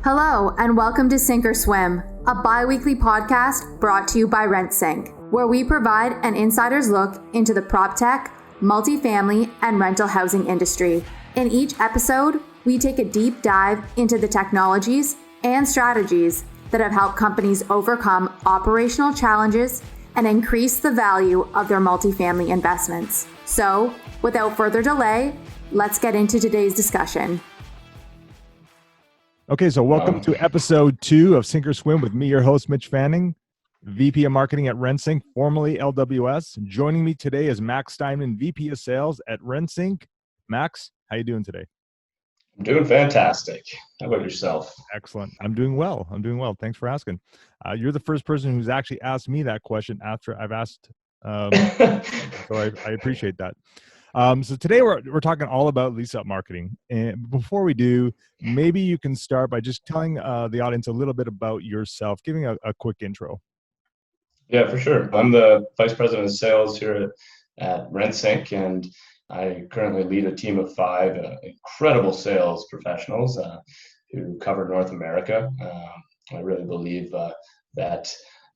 Hello, and welcome to Sink or Swim, a bi-weekly podcast brought to you by Rentsync, where we provide an insider's look into the prop tech, multifamily, and rental housing industry. In each episode, we take a deep dive into the technologies and strategies that have helped companies overcome operational challenges and increase the value of their multifamily investments. So, without further delay, let's get into today's discussion. Okay, so welcome to episode 2 of Sink or Swim with me, your host, Mitch Fanning, VP of Marketing at Rentsync, formerly LWS. Joining me today is Max Steinman, VP of Sales at Rentsync. Max, how you doing today? I'm doing fantastic. How about yourself? Excellent. I'm doing well. Thanks for asking. You're the first person who's actually asked me that question after I've asked, so I appreciate that. So today we're talking all about lease-up marketing. And before we do, maybe you can start by just telling the audience a little bit about yourself, giving a quick intro. Yeah, for sure. I'm the Vice President of Sales here at Rentsync, and I currently lead a team of 5 incredible sales professionals who cover North America. I really believe that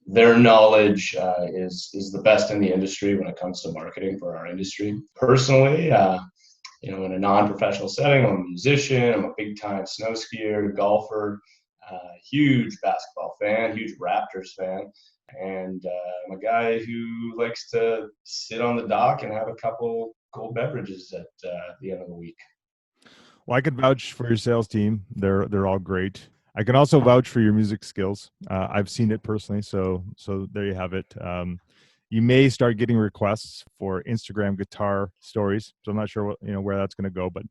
their knowledge is the best in the industry when it comes to marketing for our industry. Personally, in a non-professional setting, I'm a musician. I'm a big-time snow skier, golfer, huge basketball fan, huge Raptors fan, and I'm a guy who likes to sit on the dock and have a couple cold beverages at the end of the week. Well, I could vouch for your sales team. They're all great. I can also vouch for your music skills. I've seen it personally, so there you have it. You may start getting requests for Instagram guitar stories, so I'm not sure where that's going to go. But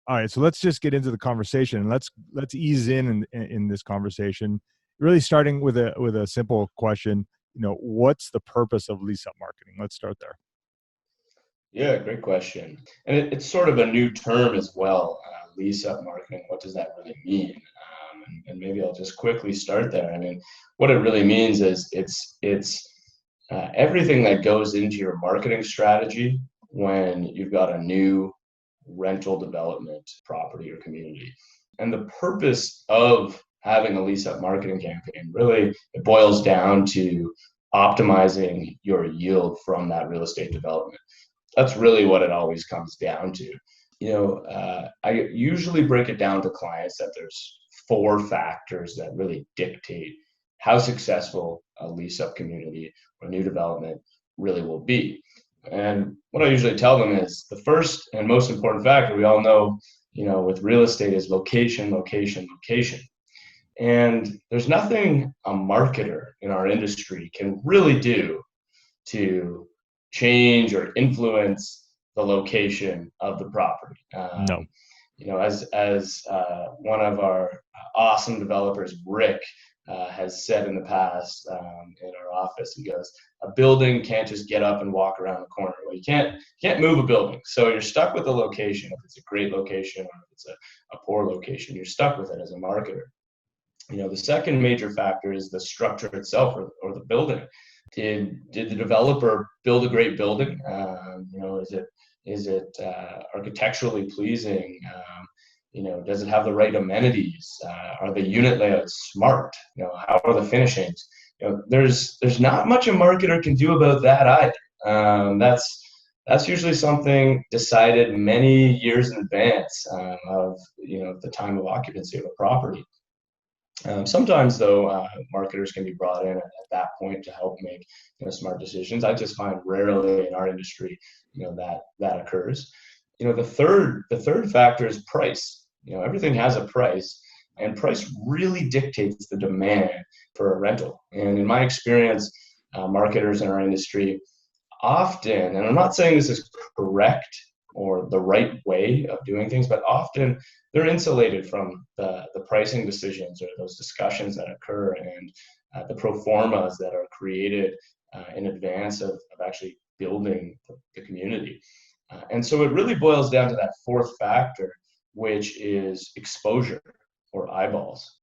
all right, so let's just get into the conversation. Let's ease in this conversation. Really starting with a simple question. What's the purpose of lease-up marketing? Let's start there. Yeah, great question. And it's sort of a new term as well. Lease-up marketing. What does that really mean? And maybe I'll just quickly start there. I mean, what it really means is it's everything that goes into your marketing strategy when you've got a new rental development property or community. And the purpose of having a lease-up marketing campaign, really, it boils down to optimizing your yield from that real estate development. That's really what it always comes down to. I usually break it down to clients that there's 4 factors that really dictate how successful a lease-up community or new development really will be. And what I usually tell them is the first and most important factor we all know, with real estate is location, location, location. And there's nothing a marketer in our industry can really do to change or influence the location of the property. No. As one of our awesome developers, Rick, has said in the past in our office, he goes, "A building can't just get up and walk around the corner." Well, you can't move a building, so you're stuck with the location. If it's a great location or if it's a poor location, you're stuck with it as a marketer. The second major factor is the structure itself or the building. Did the developer build a great building? Is it architecturally pleasing? Does it have the right amenities? Are the unit layouts smart? How are the finishings? There's not much a marketer can do about that either. That's usually something decided many years in advance of the time of occupancy of a property. Sometimes, though, marketers can be brought in at that point to help make smart decisions. I just find rarely in our industry, that occurs. The third factor is price. Everything has a price, and price really dictates the demand for a rental. And in my experience, marketers in our industry often, and I'm not saying this is correct or the right way of doing things, but often they're insulated from the pricing decisions or those discussions that occur and the pro formas that are created in advance of actually building the community. And so it really boils down to that 4th factor, which is exposure or eyeballs.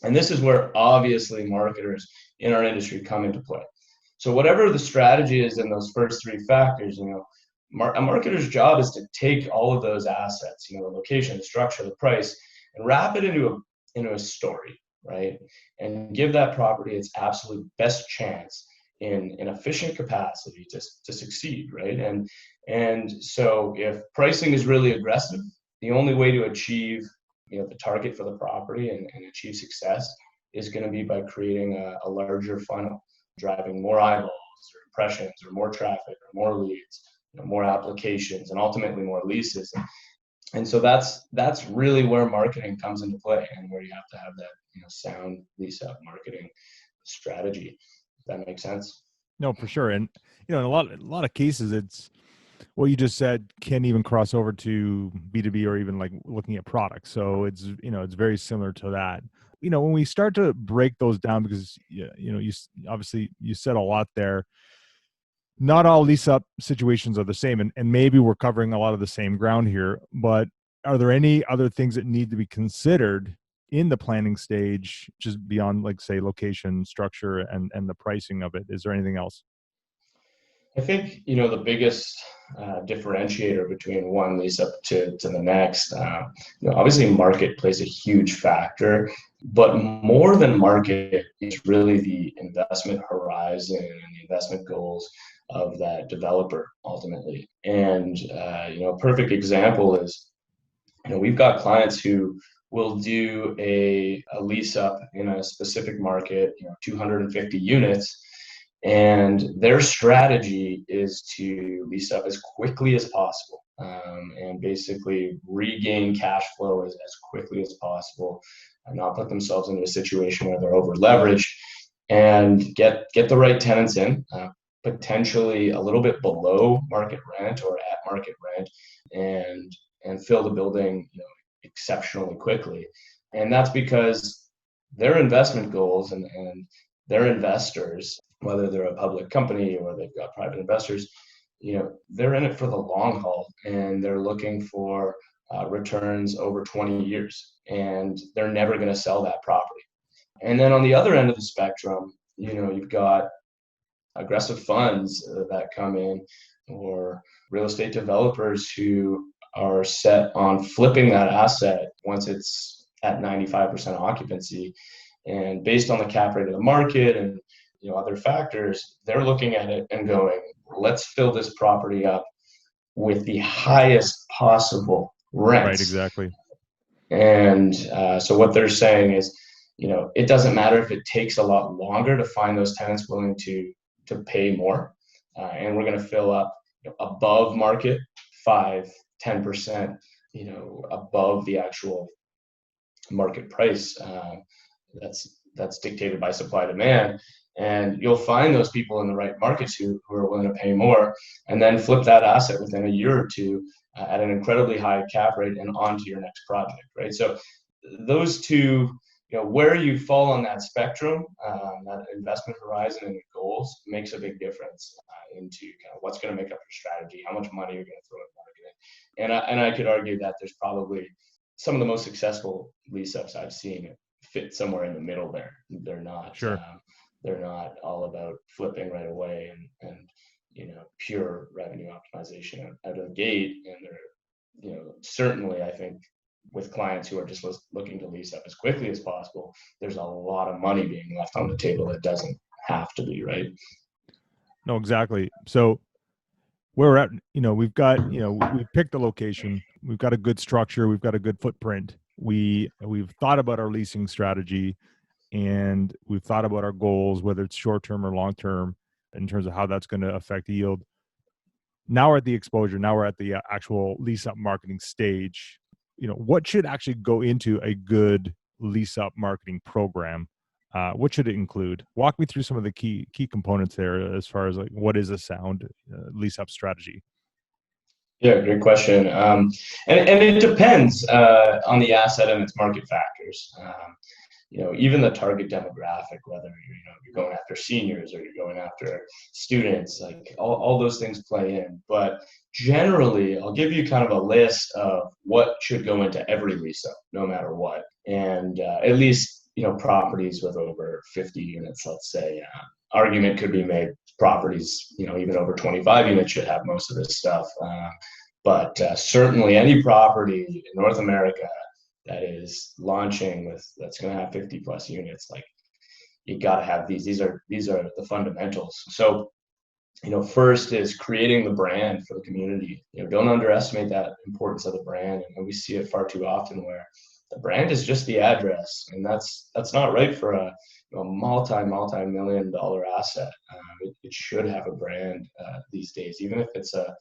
And this is where obviously marketers in our industry come into play. So whatever the strategy is in those first 3 factors, a marketer's job is to take all of those assets, the location, the structure, the price, and wrap it into into a story, right? And give that property its absolute best chance in an efficient capacity to succeed, right? And so if pricing is really aggressive, the only way to achieve the target for the property and achieve success is going to be by creating a larger funnel, driving more eyeballs or impressions or more traffic or more leads, more applications, and ultimately more leases. And so that's really where marketing comes into play, and where you have to have that sound lease up marketing strategy. If that makes sense. No, for sure. And in a lot of cases, it's what you just said can even cross over to B2B or even like looking at products. So it's it's very similar to that. When we start to break those down, because you obviously you said a lot there. Not all lease up situations are the same, and maybe we're covering a lot of the same ground here, but are there any other things that need to be considered in the planning stage, just beyond, like, say, location, structure, and the pricing of it? Is there anything else? I think the biggest differentiator between one lease up to the next. Obviously, market plays a huge factor, but more than market, it's really the investment horizon and the investment goals of that developer ultimately. And a perfect example is we've got clients who will do a lease up in a specific market, 250 units. And their strategy is to lease up as quickly as possible, and basically regain cash flow as quickly as possible, and not put themselves into a situation where they're over leveraged, and get the right tenants in, potentially a little bit below market rent or at market rent, and fill the building exceptionally quickly. And that's because their investment goals and their investors, whether they're a public company or they've got private investors, they're in it for the long haul, and they're looking for returns over 20 years, and they're never going to sell that property. And then on the other end of the spectrum, you've got aggressive funds that come in, or real estate developers who are set on flipping that asset once it's at 95% occupancy. And based on the cap rate of the market and other factors, they're looking at it and going, let's fill this property up with the highest possible rents. Right, exactly. And so what they're saying is, it doesn't matter if it takes a lot longer to find those tenants willing to pay more, and we're going to fill up above market, 5-10%, above the actual market price. That's dictated by supply demand. And you'll find those people in the right markets who are willing to pay more, and then flip that asset within a year or two at an incredibly high cap rate and onto your next project, right? So those two, where you fall on that spectrum, that investment horizon and goals makes a big difference into kind of what's going to make up your strategy, how much money you're going to throw at marketing. And I could argue that there's probably some of the most successful lease ups I've seen fit somewhere in the middle there. They're not. Sure. They're not all about flipping right away and pure revenue optimization out of the gate. And they're certainly, I think, with clients who are just looking to lease up as quickly as possible, there's a lot of money being left on the table that doesn't have to be, right? No, exactly. So where we're at, we've got, we've picked the location, we've got a good structure, we've got a good footprint. We've thought about our leasing strategy, and we've thought about our goals, whether it's short-term or long-term, in terms of how that's going to affect yield. Now we're at the exposure. Now we're at the actual lease-up marketing stage. What should actually go into a good lease-up marketing program? What should it include? Walk me through some of the key components there, as far as like what is a sound lease-up strategy. Yeah, great question. And it depends on the asset and its market factors. Even the target demographic, whether you're going after seniors or you're going after students, like all those things play in. But generally, I'll give you kind of a list of what should go into every lease up, no matter what. And at least, properties with over 50 units, let's say. Argument could be made, properties, even over 25 units should have most of this stuff. But certainly any property in North America that is launching that's going to have 50 plus units, like you got to have these are the fundamentals. So first is creating the brand for the community. Don't underestimate that importance of the brand, and we see it far too often where the brand is just the address, and that's not right for a multi-million dollar asset. It should have a brand these days, even if it's a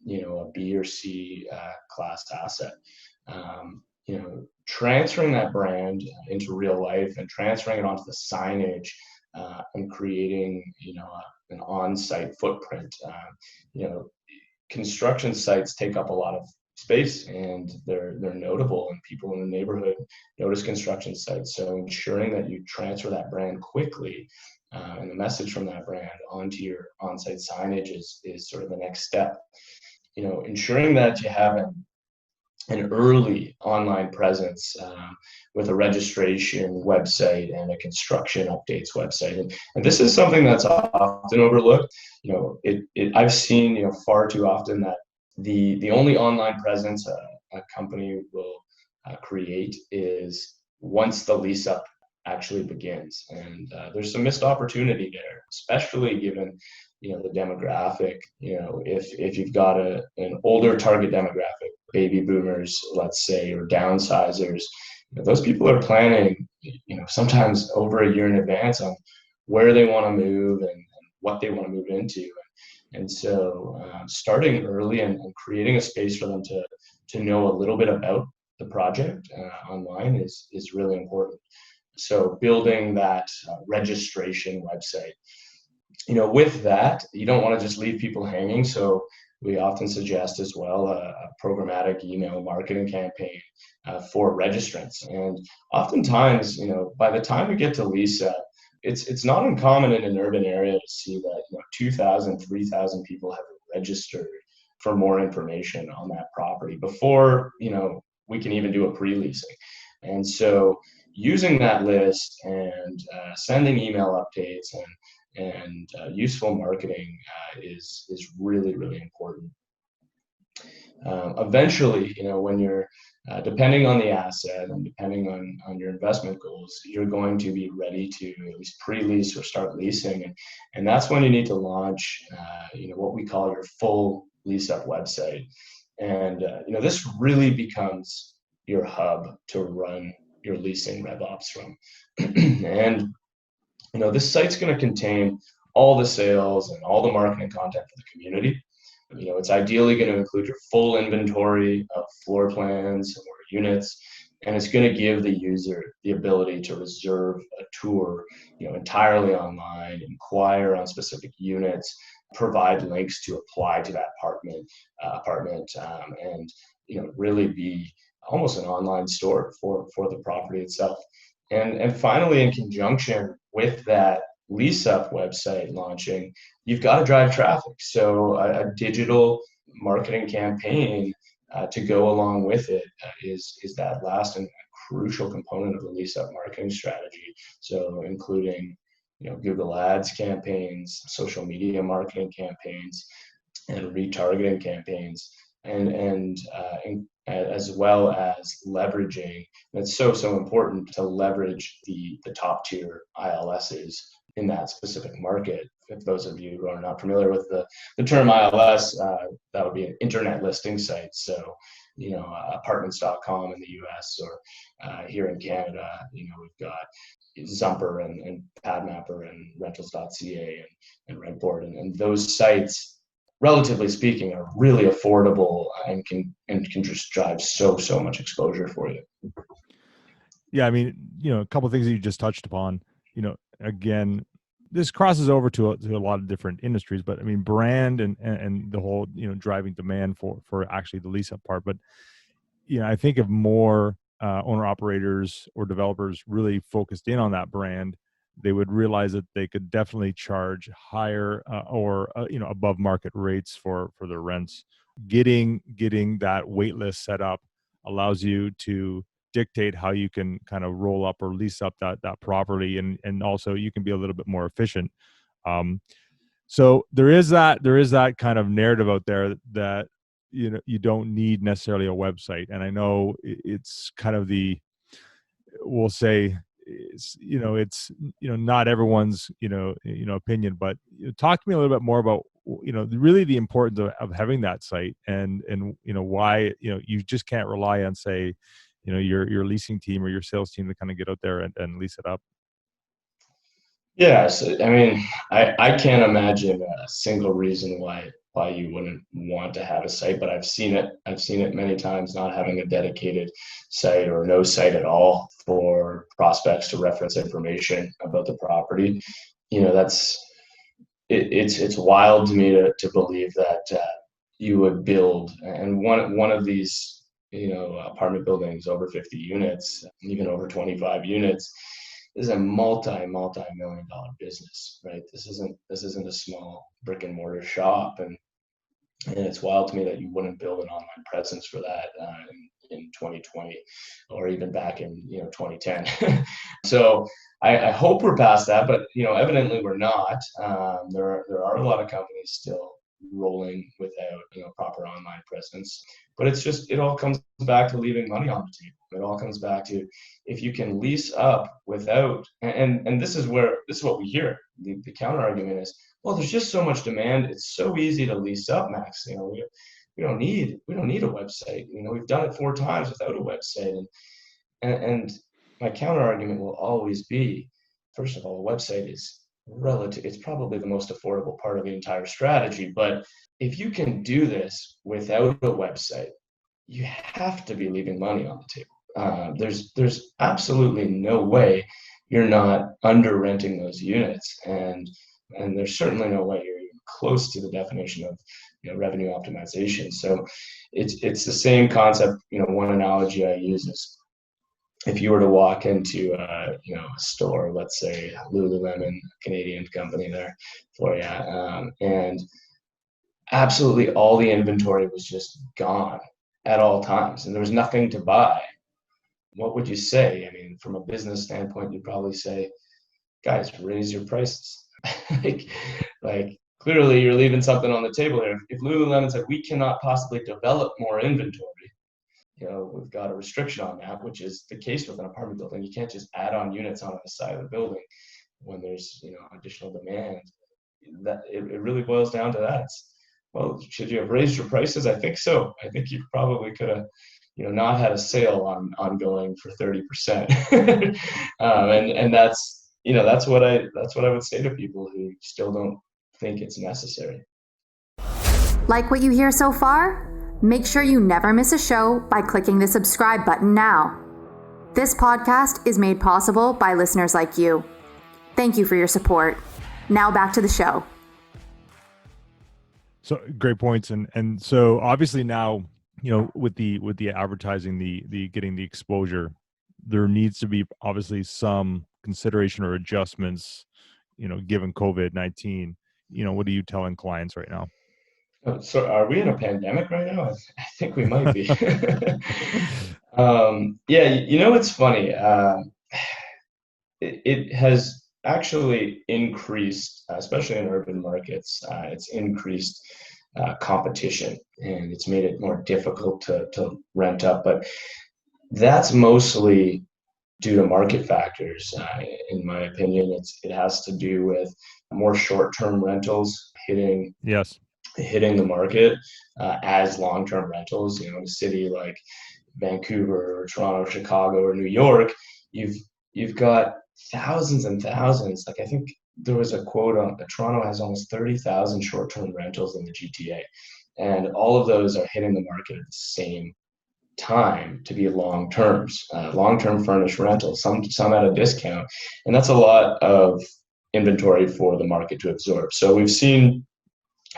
B or C class asset. Transferring that brand into real life and transferring it onto the signage and creating an on-site footprint. Construction sites take up a lot of space, and they're notable, and people in the neighborhood notice construction sites. So ensuring that you transfer that brand quickly and the message from that brand onto your on-site signage is sort of the next step. Ensuring that you have an early online presence with a registration website and a construction updates website. And this is something that's often overlooked. I've seen far too often that the only online presence a company will create is once the lease up actually begins. And there's some missed opportunity there, especially given the demographic. If you've got an older target demographic, baby boomers, let's say, or downsizers, those people are planning sometimes over a year in advance on where they want to move and what they want to move into. And so starting early and creating a space for them to know a little bit about the project online is really important. So building that registration website. With that, you don't want to just leave people hanging. So we often suggest as well a programmatic email marketing campaign for registrants. And oftentimes, by the time we get to lease up, it's not uncommon in an urban area to see that 2,000, 3,000 people have registered for more information on that property before we can even do a pre-leasing. And so using that list and sending email updates and useful marketing is really, really important. Eventually, when you're depending on the asset and depending on your investment goals, you're going to be ready to at least pre-lease or start leasing, and that's when you need to launch what we call your full lease up website. And this really becomes your hub to run your leasing rev ops from. And this site's going to contain all the sales and all the marketing content for the community. It's ideally going to include your full inventory of floor plans or units, and it's going to give the user the ability to reserve a tour, entirely online, inquire on specific units, provide links to apply to that apartment, and really be almost an online store for the property itself. And finally, in conjunction with that lease up website launching, you've got to drive traffic. So a digital marketing campaign to go along with it is that last and crucial component of the lease up marketing strategy. So including Google Ads campaigns, social media marketing campaigns, and retargeting campaigns, and as well as leveraging. It's so important to leverage the top tier ILSs in that specific market. If those of you who are not familiar with the term ILS, that would be an internet listing site. So, apartments.com in the US, or here in Canada, we've got Zumper and PadMapper and rentals.ca and Rentboard, and those sites, relatively speaking, are really affordable and can just drive so much exposure for you. Yeah, I mean, a couple of things that you just touched upon. Again, this crosses over to a lot of different industries, but I mean, brand and the whole driving demand for actually the lease up part. But I think if more owner operators or developers really focused in on that brand, they would realize that they could definitely charge higher or above market rates for their rents. Getting that wait list set up allows you to dictate how you can kind of roll up or lease up that property, and also you can be a little bit more efficient. So there is that kind of narrative out there that you don't need necessarily a website. And I know it's kind of we'll say, it's not everyone's opinion, but talk to me a little bit more about really the importance of having that site, and why you just can't rely on, say, your leasing team or your sales team to kind of get out there and lease it up. Yeah, so, I mean, I can't imagine a single reason why you wouldn't want to have a site, but I've seen it many times, not having a dedicated site or no site at all for prospects to reference information about the property. It's wild to me to believe that you would build, and one of these apartment buildings over 50 units, even over 25 units, is a multi-million dollar business, right? This isn't a small brick and mortar shop, and it's wild to me that you wouldn't build an online presence for that in 2020, or even back in 2010. So I hope we're past that, but evidently we're not. There are a lot of companies still rolling without proper online presence, but it all comes back to leaving money on the table. It all comes back to, if you can lease up without, and this is what we hear. The counter argument is, well, there's just so much demand. It's so easy to lease up, Max. We don't need a website. We've done it 4 times without a website. And my counter argument will always be, first of all, a website is relative. It's probably the most affordable part of the entire strategy. But if you can do this without a website, you have to be leaving money on the table. There's absolutely no way you're not under renting those units, and there's certainly no way you're even close to the definition of revenue optimization. So it's the same concept. One analogy I use is, if you were to walk into a store, let's say Lululemon, Canadian company there for you, and absolutely all the inventory was just gone at all times, and there was nothing to buy, what would you say? I mean, from a business standpoint, you'd probably say, guys, raise your prices. like clearly you're leaving something on the table there. If Lululemon said, we cannot possibly develop more inventory, we've got a restriction on that, which is the case with an apartment building. You can't just add on units on the side of the building when there's additional demand. That it really boils down to that. Well, should you have raised your prices? I think so. I think you probably could have not had a sale ongoing for 30%. And that's what I would say to people who still don't think it's necessary. Like what you hear so far? Make sure you never miss a show by clicking the subscribe button now. This podcast is made possible by listeners like you. Thank you for your support. Now back to the show. So great points. And so obviously now, with the advertising, the getting the exposure, there needs to be obviously some consideration or adjustments, given COVID-19. What are you telling clients right now? So are we in a pandemic right now? I think we might be. Yeah, it's funny. It has actually increased, especially in urban markets. It's increased competition, and it's made it more difficult to rent up. But that's mostly due to market factors. In my opinion, it has to do with more short-term rentals hitting the market as long-term rentals. In a city like Vancouver or Toronto, Chicago, or New York, you've got thousands and thousands. Like, I think there was a quote on Toronto has almost 30,000 short-term rentals in the GTA, and all of those are hitting the market at the same time to be long-term furnished rentals, some at a discount, and that's a lot of inventory for the market to absorb. So we've seen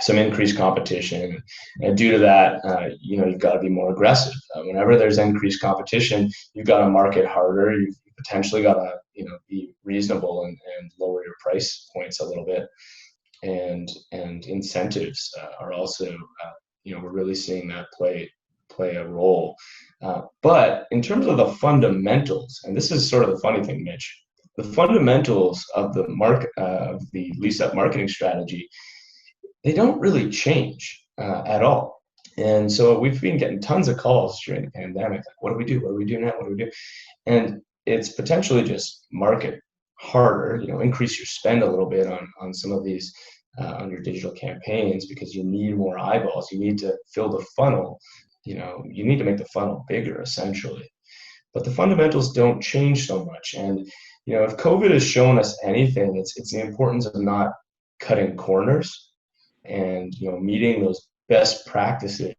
some increased competition, and due to that, you've got to be more aggressive. Whenever there's increased competition, you've got to market harder. You've potentially got to be reasonable and lower your price points a little bit, and incentives are also we're really seeing that play a role. But in terms of the fundamentals, and this is sort of the funny thing, Mitch, the fundamentals of the lease up marketing strategy, they don't really change at all. And so we've been getting tons of calls during the pandemic. Like, what do we do? What do we do now? What do we do? And it's potentially just market harder, increase your spend a little bit on some of these on your digital campaigns, because you need more eyeballs. You need to fill the funnel. You need to make the funnel bigger, essentially. But the fundamentals don't change so much. And if COVID has shown us anything, it's the importance of not cutting corners, and meeting those best practices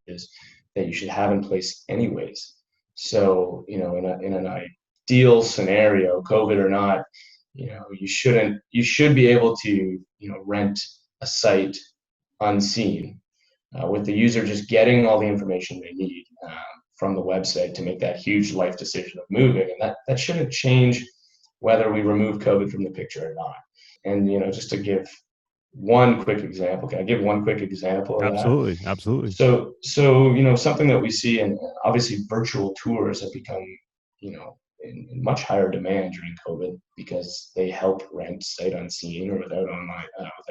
that you should have in place anyways. So in an ideal scenario, COVID or not, you should be able to rent a site unseen, with the user just getting all the information they need from the website to make that huge life decision of moving. And that shouldn't change whether we remove COVID from the picture or not. And just to give one quick example, can I give one quick example of Absolutely, that? absolutely. So something that we see, and obviously virtual tours have become in much higher demand during COVID, because they help rent sight unseen or without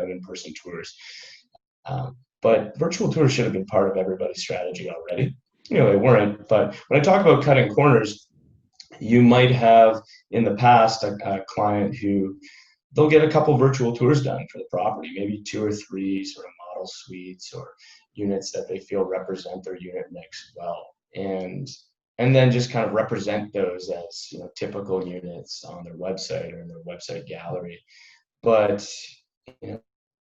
in-person tours. But virtual tours should have been part of everybody's strategy already. They weren't. But when I talk about cutting corners, you might have in the past a client who they'll get a couple virtual tours done for the property, maybe 2 or 3 sort of model suites or units that they feel represent their unit mix well, and then just kind of represent those as typical units on their website or in their website gallery. But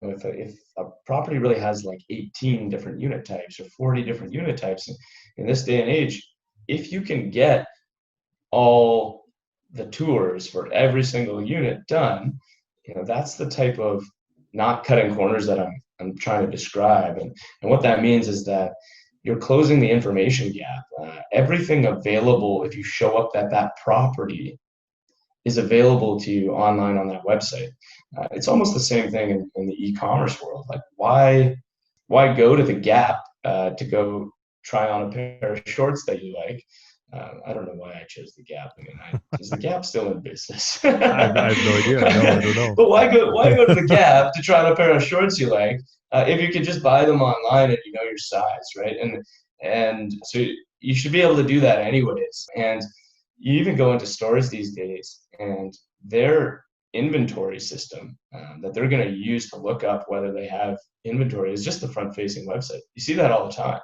if a property really has like 18 different unit types or 40 different unit types in this day and age, if you can get all the tours for every single unit done, that's the type of not cutting corners that I'm trying to describe. And what that means is that you're closing the information gap. Everything available, if you show up at that property, is available to you online on that website. It's almost the same thing in the e-commerce world. Like, why go to the Gap to go try on a pair of shorts that you like? I don't know why I chose the Gap. I mean, is the Gap still in business? I have no idea. No, I don't know. But why go to the Gap to try on a pair of shorts you like if you could just buy them online and you know your size, right? And so you should be able to do that anyways. And you even go into stores these days, and their inventory system that they're going to use to look up whether they have inventory is just the front-facing website. You see that all the time,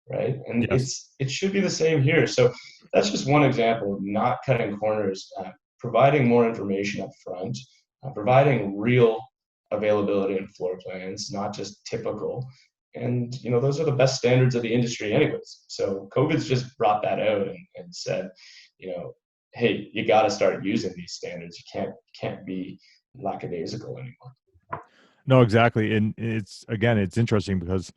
right? And Yes. it should be the same here. So that's just one example of not cutting corners, providing more information up front, providing real availability and floor plans, not just typical. And those are the best standards of the industry anyways. So COVID's just brought that out and said, hey, you got to start using these standards. You can't be lackadaisical anymore. No, exactly. And it's interesting because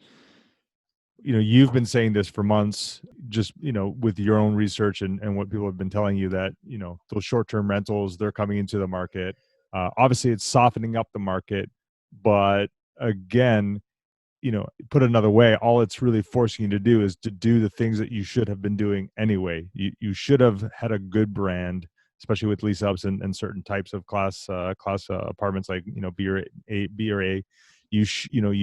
you've been saying this for months, just with your own research and what people have been telling you, that those short-term rentals, they're coming into the market. Obviously it's softening up the market, but again, put another way, all it's really forcing you to do is to do the things that you should have been doing anyway. You should have had a good brand, especially with lease ups and certain types of class apartments, like B or A. You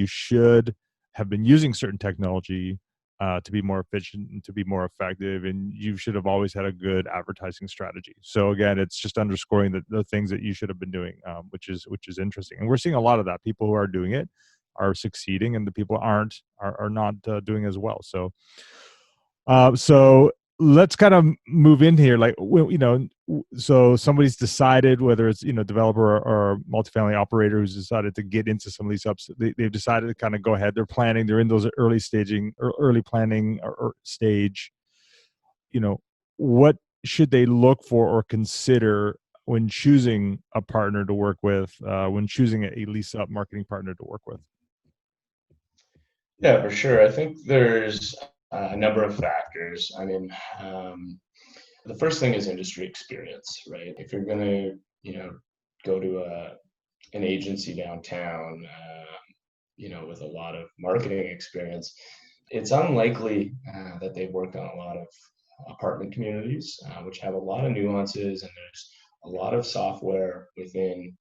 should have been using certain technology to be more efficient and to be more effective, and you should have always had a good advertising strategy. So again, it's just underscoring the things that you should have been doing, which is interesting. And we're seeing a lot of that. People who are doing it are succeeding, and the people are not doing as well. So let's kind of move in here. Like, so somebody's decided, whether it's developer or multifamily operator who's decided to get into some of these ups, they've decided to kind of go ahead. They're planning. They're in those early planning or stage. What should they look for or consider when choosing a partner to work with, when choosing a lease up marketing partner to work with? Yeah, for sure. I think there's a number of factors. I mean, the first thing is industry experience, right? If you're going to, go to an agency downtown, with a lot of marketing experience, it's unlikely that they've worked on a lot of apartment communities, which have a lot of nuances, and there's a lot of software within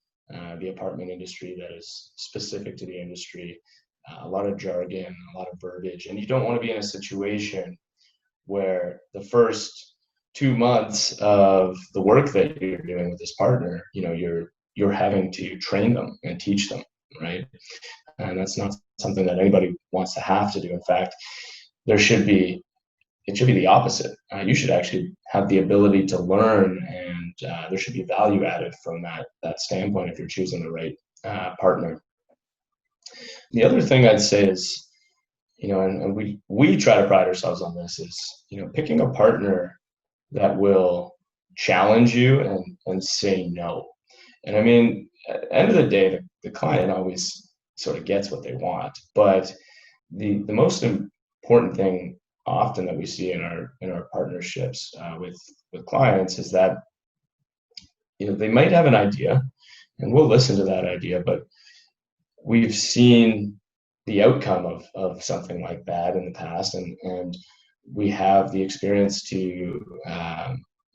the apartment industry that is specific to the industry. a lot of jargon, a lot of verbiage, and you don't want to be in a situation where the first 2 months of the work that you're doing with this partner, you're having to train them and teach them, right? And that's not something that anybody wants to have to do. In fact, it should be the opposite. You should actually have the ability to learn, and there should be value added from that standpoint if you're choosing the right partner. The other thing I'd say is, and we try to pride ourselves on this, is picking a partner that will challenge you and say no. And I mean, at the end of the day, the client always sort of gets what they want, but the most important thing often that we see in our partnerships with clients is that they might have an idea, and we'll listen to that idea, but we've seen the outcome of something like that in the past, and we have the experience to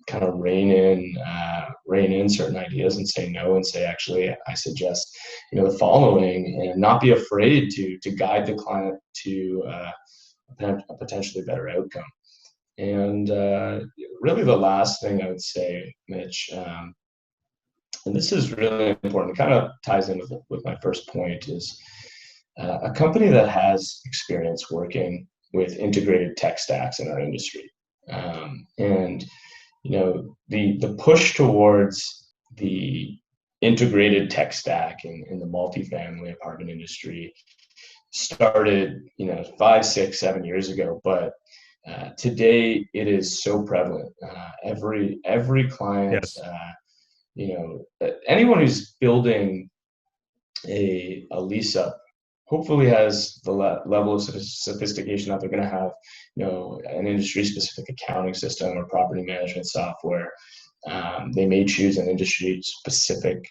kind of rein in certain ideas and say no, and say, actually, I suggest the following, and not be afraid to guide the client to a potentially better outcome. And really the last thing I would say, Mitch, and this is really important, it kind of ties in with my first point, is a company that has experience working with integrated tech stacks in our industry. And the push towards the integrated tech stack in the multifamily apartment industry started 5, 6, 7 years ago, but today it is so prevalent. Every client, yes. Anyone who's building a lease up hopefully has the level of sophistication that they're going to have, an industry specific accounting system or property management software. They may choose an industry specific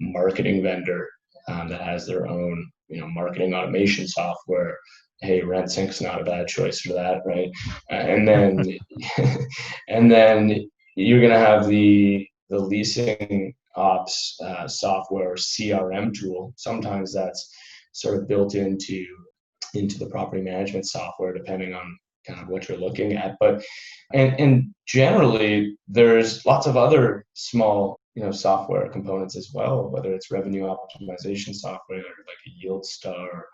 marketing vendor that has their own, marketing automation software. Hey, Rentsync's not a bad choice for that, right? And then, and then you're going to have the leasing ops software, CRM tool. Sometimes that's sort of built into the property management software, depending on kind of what you're looking at. But and generally, there's lots of other small software components as well, whether it's revenue optimization software like a Yield Star,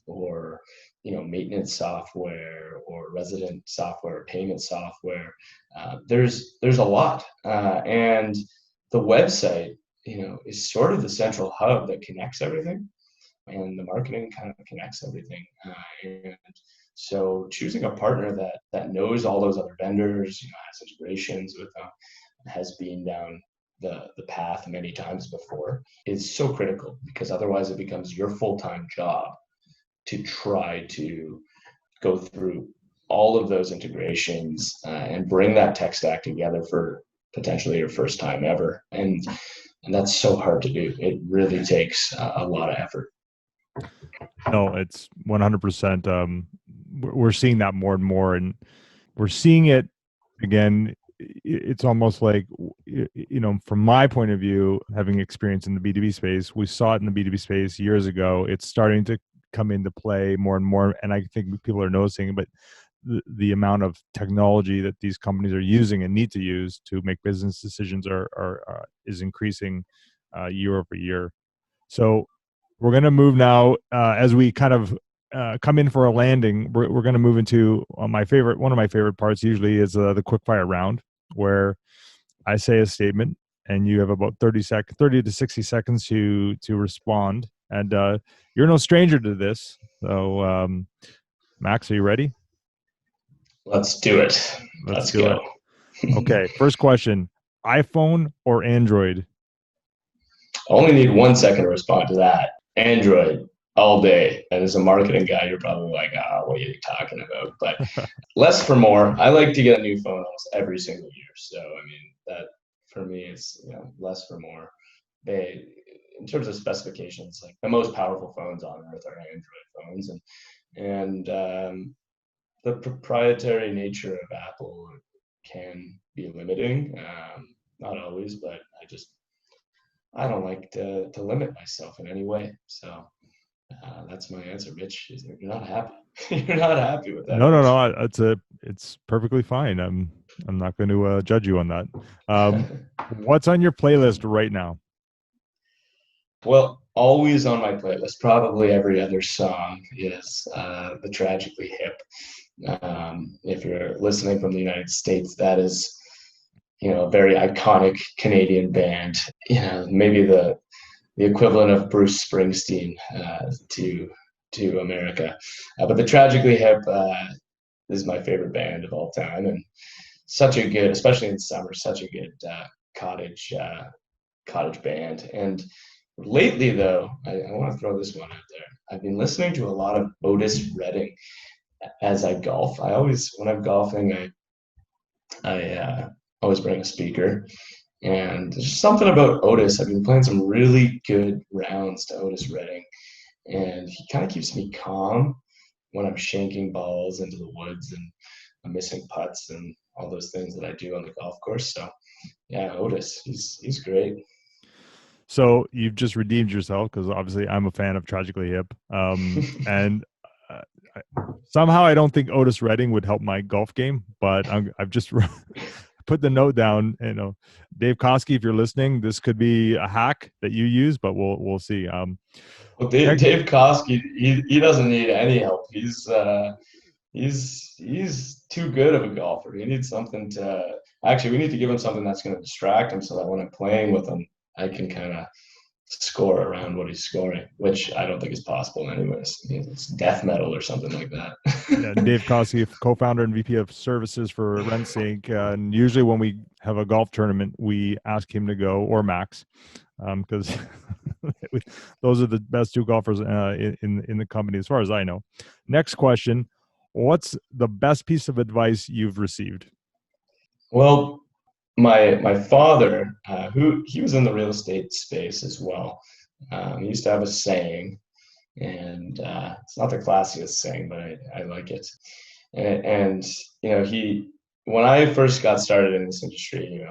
or maintenance software, or resident software, or payment software. There's a lot, and the website is sort of the central hub that connects everything, and the marketing kind of connects everything. And so choosing a partner that knows all those other vendors, has integrations with them, has been down the path many times before, is so critical, because otherwise it becomes your full-time job to try to go through all of those integrations and bring that tech stack together for potentially your first time ever. And that's so hard to do. It really takes a lot of effort. No, it's 100%. We're seeing that more and more, and we're seeing it again. It's almost like, from my point of view, having experience in the B2B space, we saw it in the B2B space years ago. It's starting to come into play more and more, and I think people are noticing. But the amount of technology that these companies are using and need to use to make business decisions is increasing year over year. So we're going to move now, as we kind of come in for a landing. We're going to move into one of my favorite parts. Usually is the quickfire round, where I say a statement and you have about 30 to 60 seconds to respond. And you're no stranger to this, so Max, are you ready? Let's do it. Let's go. Okay, first question: iPhone or Android? Only need 1 second to respond to that. Android all day. And as a marketing guy, you're probably like, what are you talking about? But less for more. I like to get a new phone almost every single year. So, I mean, that for me is, less for more. In terms of specifications, like the most powerful phones on earth are Android phones. And the proprietary nature of Apple can be limiting. Not always, but I don't like to limit myself in any way. So That's my answer, Mitch. You're not happy. You're not happy with that. No. It's perfectly fine. I'm not going to judge you on that. What's on your playlist right now? Well, always on my playlist, probably every other song is the Tragically Hip. If you're listening from the United States, that is, a very iconic Canadian band. Maybe the equivalent of Bruce Springsteen to America. But the Tragically Hip is my favorite band of all time, and such a good, especially in summer, such a good cottage band. And lately, though, I want to throw this one out there. I've been listening to a lot of Otis Redding as I golf. When I'm golfing, I always bring a speaker. And there's just something about Otis. I've been playing some really good rounds to Otis Redding, and he kind of keeps me calm when I'm shanking balls into the woods and I'm missing putts and all those things that I do on the golf course. So, yeah, Otis, he's great. So you've just redeemed yourself, because obviously I'm a fan of Tragically Hip, and somehow I don't think Otis Redding would help my golf game, but I've just put the note down. Davekoski, if you're listening, this could be a hack that you use, but we'll see. Well, Davekoski, he doesn't need any help. He's too good of a golfer. He needs something to. Actually, we need to give him something that's going to distract him, so that when I'm playing with him, I can kind of score around what he's scoring, which I don't think is possible anyways. It's death metal or something like that. Yeah, Davekoski, co-founder and VP of services for Rentsync. And usually when we have a golf tournament, we ask him to go, or Max, because those are the best two golfers in the company, as far as I know. Next question. What's the best piece of advice you've received? Well, my father, he was in the real estate space as well. He used to have a saying, and it's not the classiest saying, but I like it. And when I first got started in this industry,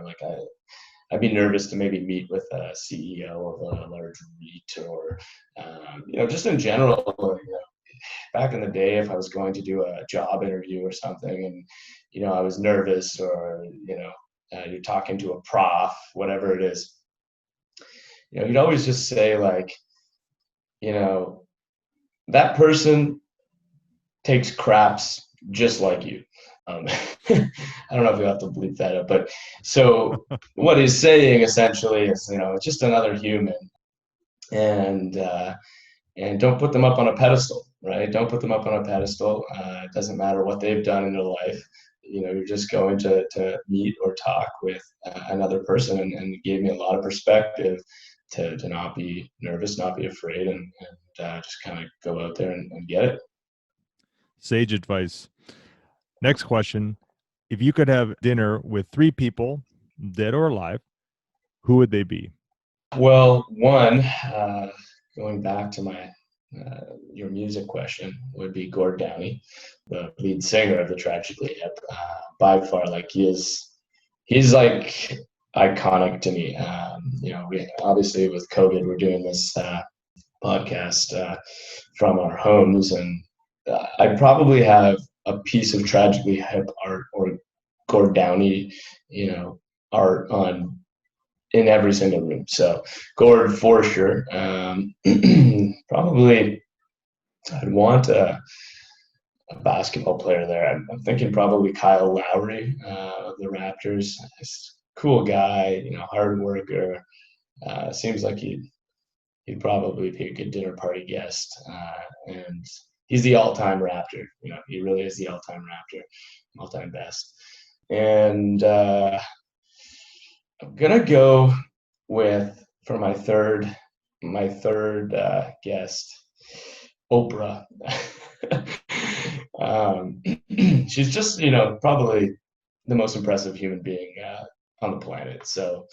I'd be nervous to maybe meet with a CEO of a large REIT, or just in general. Back in the day, if I was going to do a job interview or something, and I was nervous, or you're talking to a prof, whatever it is, you'd always just say, like, that person takes craps just like you. I don't know if you have to bleep that up, but so what he's saying essentially is, it's just another human, and don't put them up on a pedestal, right? Don't put them up on a pedestal. It doesn't matter what they've done in their life. You're just going to meet or talk with another person, and it gave me a lot of perspective to not be nervous, not be afraid, and just kind of go out there and get it. Sage advice. Next question. If you could have dinner with 3 people, dead or alive, who would they be? Well, one, going back to your music question, would be Gord Downie, the lead singer of the Tragically Hip. By far, like, he's like iconic to me. We obviously, with COVID, we're doing this podcast from our homes, and I'd probably have a piece of Tragically Hip art or Gord Downie, art in every single room. So Gord, for sure. Probably I'd want a basketball player there. I'm thinking probably Kyle Lowry of the Raptors. He's a cool guy, hard worker. Seems like he'd probably be a good dinner party guest. And he's the all-time Raptor. He really is the all-time Raptor, all-time best. And I'm gonna go with, for my third guest, Oprah. She's just probably the most impressive human being on the planet. So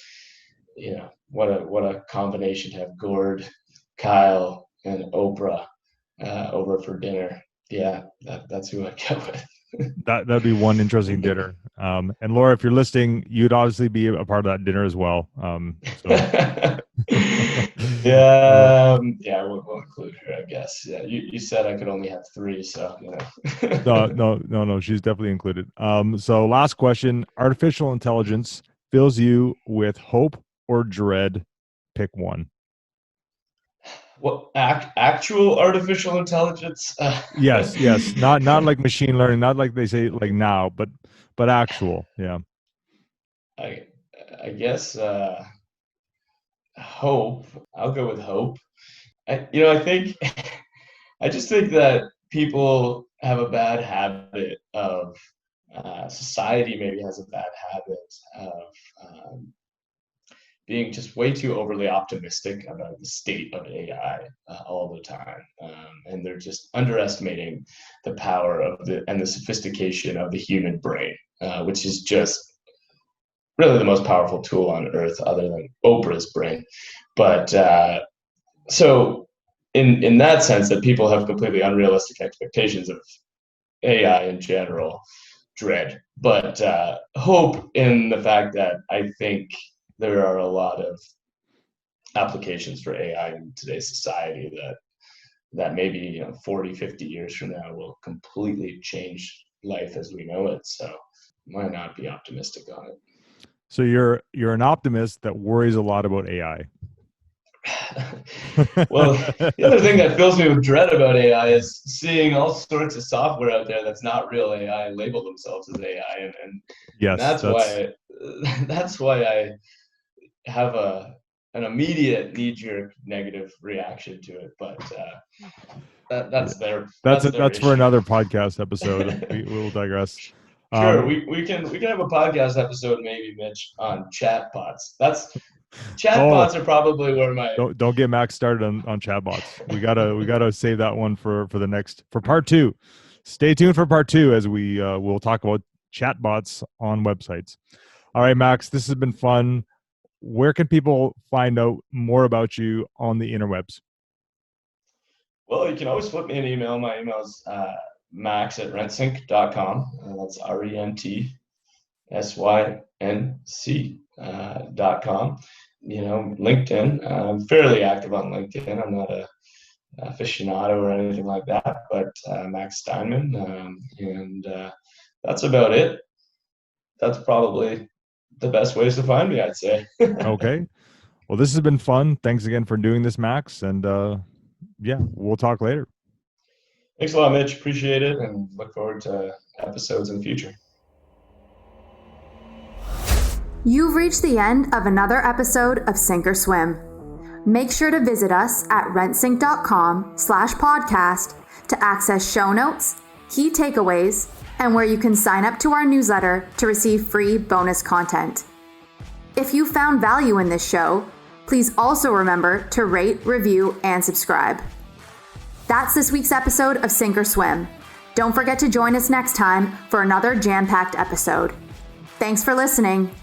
what a combination to have Gord, Kyle, and Oprah over for dinner. Yeah, that's who I'd go with. That'd be one interesting dinner. And Laura, if you're listening, you'd obviously be a part of that dinner as well. We'll include her, I guess. Yeah, you said I could only have 3, so No. She's definitely included. So last question: artificial intelligence fills you with hope or dread? Pick one. Well, actual artificial intelligence. Yes. Not like machine learning, not like they say like now, but actual. Yeah. I I guess hope. I'll go with hope. I think I just think that people have a bad habit of society maybe has a bad habit of being just way too overly optimistic about the state of AI all the time, and they're just underestimating the power of the sophistication of the human brain, which is just really the most powerful tool on earth, other than Oprah's brain. But so, in that sense, that people have completely unrealistic expectations of AI in general, dread, but hope in the fact that I think there are a lot of applications for AI in today's society that maybe 40, 50 years from now will completely change life as we know it. So why not be optimistic on it? So you're an optimist that worries a lot about AI. Well, the other thing that fills me with dread about AI is seeing all sorts of software out there that's not real AI label themselves as AI, and Yes, that's why I have an immediate knee-jerk negative reaction to it. But that's their that's for issue. another podcast episode. We'll digress. Sure, we can have a podcast episode maybe, Mitch, on chatbots. Chatbots are probably where my don't get Max started on chatbots. We gotta save that one for part 2. Stay tuned for part 2 as we'll talk about chatbots on websites. All right, Max, this has been fun. Where can people find out more about you on the interwebs? Well, you can always flip me an email. My email is max@rentsync.com. That's RENTSYNC.com. LinkedIn. I'm fairly active on LinkedIn. I'm not a aficionado or anything like that, but Max Steinman. And that's about it. That's probably the best ways to find me, I'd say. Okay. Well, this has been fun. Thanks again for doing this, Max. And we'll talk later. Thanks a lot, Mitch. Appreciate it, and look forward to episodes in the future. You've reached the end of another episode of Sink or Swim. Make sure to visit us at rentsync.com/podcast to access show notes, key takeaways, and where you can sign up to our newsletter to receive free bonus content. If you found value in this show, please also remember to rate, review, and subscribe. That's this week's episode of Sink or Swim. Don't forget to join us next time for another jam-packed episode. Thanks for listening.